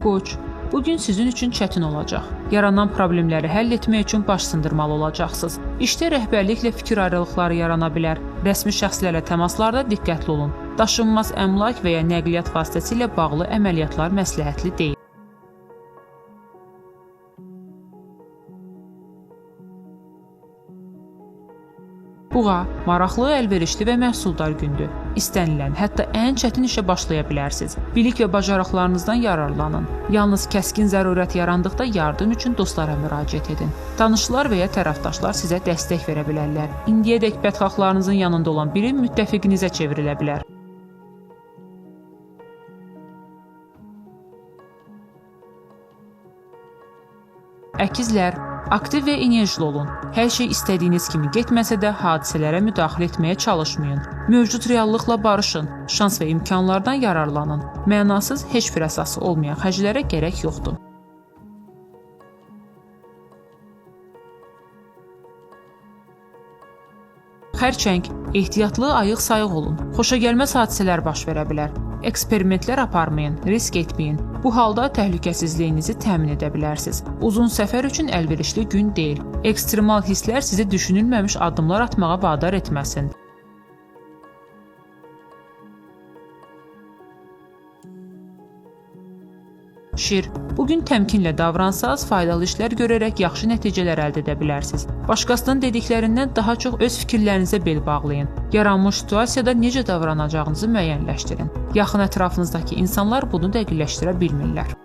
Qoç, bugün sizin üçün çətin olacaq. Yaranan problemləri həll etmək üçün baş sındırmalı olacaqsınız. İşdə rəhbərliklə fikir ayrılıqları yarana bilər. Rəsmi şəxslərlə təmaslarda diqqətli olun. Daşınmaz əmlak və ya nəqliyyat vasitəsilə bağlı əməliyyatlar məsləhətli deyil. Buğa, maraqlı, əlverişli və məhsuldar gündür. İstənilən, hətta ən çətin işə başlaya bilərsiniz. Bilik və bacarıqlarınızdan yararlanın. Yalnız kəskin zərurət yarandıqda yardım üçün dostlara müraciət edin. Tanışlar və ya tərəfdaşlar sizə dəstək verə bilərlər. İndiyədək bədxahlarınızın yanında olan biri müttəfiqinizə çevrilə bilər. Əkizlər, aktiv və enerjili olun. Hər şey istədiyiniz kimi getməsə də hadisələrə müdaxilə etməyə çalışmayın. Mövcud reallıqla barışın, şans və imkanlardan yararlanın. Mənasız, heç bir əsası olmayan xərclərə gərək yoxdur. Xərçəng, ehtiyatlı, ayıq-sayıq olun. Xoşagəlməz hadisələr baş verə bilər. Eksperimentlər aparmayın, risk etməyin. Bu halda təhlükəsizliyinizi təmin edə bilərsiniz. Uzun səfər üçün əlverişli gün deyil. Ekstremal hisslər sizi düşünülməmiş addımlar atmağa vadar etməsin. Şir, bugün təmkinlə davransanız, faydalı işlər görərək yaxşı nəticələr əldə edə bilərsiniz. Başqasının dediklərindən daha çox öz fikirlərinizə bel bağlayın. Yaranmış situasiyada necə davranacağınızı müəyyənləşdirin. Yaxın ətrafınızdakı insanlar bunu dəqiqləşdirə bilmirlər.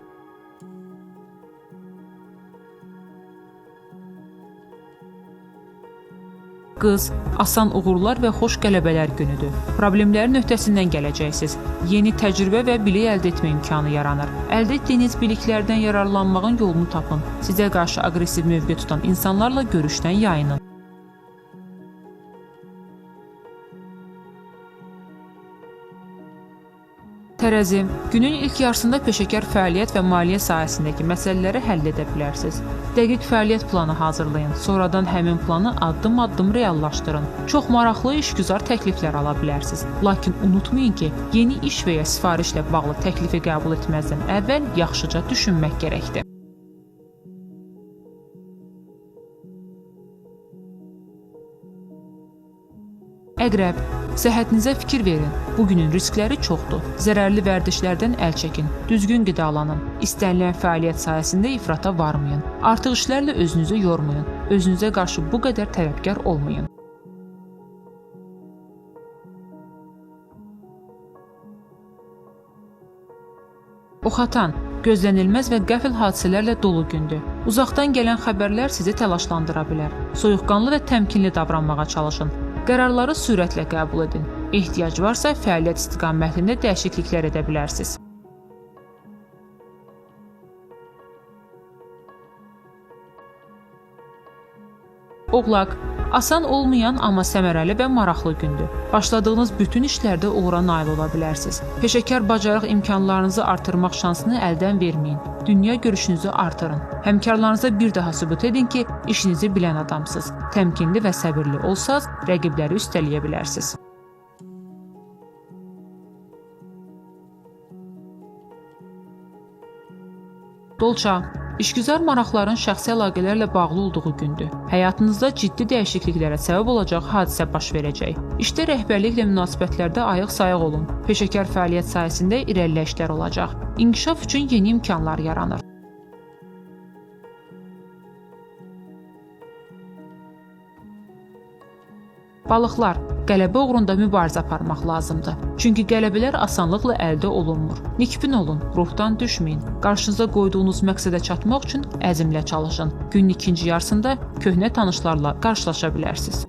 Qız, asan uğurlar və xoş qələbələr günüdür. Problemlərin öhdəsindən gələcəksiniz. Yeni təcrübə və bilik əldə etmə imkanı yaranır. Əldə etdiyiniz biliklərdən yararlanmağın yolunu tapın. Sizə qarşı aqressiv mövqe tutan insanlarla görüşdən yayının. Tərəzi, günün ilk yarısında peşəkar fəaliyyət və maliyyə sahəsindəki məsələləri həll edə bilərsiniz. Dəqiq fəaliyyət planı hazırlayın, sonradan həmin planı addım-addım reallaşdırın. Çox maraqlı işgüzar təkliflər ala bilərsiniz. Lakin unutmayın ki, yeni iş və ya sifarişlə bağlı təklifi qəbul etməzdən əvvəl yaxşıca düşünmək gərəkdir. Əqrəb, səhhətinizə fikir verin. Bugünün riskləri çoxdur. Zərərli vərdişlərdən əl çəkin, düzgün qidalanın. İstənilən fəaliyyət sahəsində ifrata varmayın. Artıq işlərlə özünüzü yormayın. Özünüzə qarşı bu qədər tələbkar olmayın. Oxatan, gözlənilməz və qəfil hadisələrlə dolu gündür. Uzaqdan gələn xəbərlər sizi təlaşlandıra bilər. Soyuqqanlı və təmkinli davranmağa çalışın. Qərarları sürətlə qəbul edin. Ehtiyac varsa fəaliyyət istiqamətində dəyişikliklər edə bilərsiniz. Oğlaq, asan olmayan, amma səmərəli və maraqlı gündür. Başladığınız bütün işlərdə uğura nail ola bilərsiniz. Peşəkar bacarıq imkanlarınızı artırmaq şansını əldən verməyin. Dünya görüşünüzü artırın. Həmkarlarınıza bir daha sübut edin ki, işinizi bilən adamsınız. Təmkinli və səbirli olsanız, rəqibləri üstələyə bilərsiniz. Dolça, işgüzar maraqların şəxsi əlaqələrlə bağlı olduğu gündür. Həyatınızda ciddi dəyişikliklərə səbəb olacaq hadisə baş verəcək. İşdə rəhbərliklə münasibətlərdə ayıq-sayıq olun. Peşəkar fəaliyyət sahəsində irəliləyişlər olacaq. İnkişaf üçün yeni imkanlar yaranır. Balıqlar, qələbə uğrunda mübarizə aparmaq lazımdır. Çünki qələbələr asanlıqla əldə olunmur. Nikbin olun, ruhdan düşməyin. Qarşınıza qoyduğunuz məqsədə çatmaq üçün əzmlə çalışın. Günün ikinci yarısında köhnə tanışlarla qarşılaşa bilərsiniz.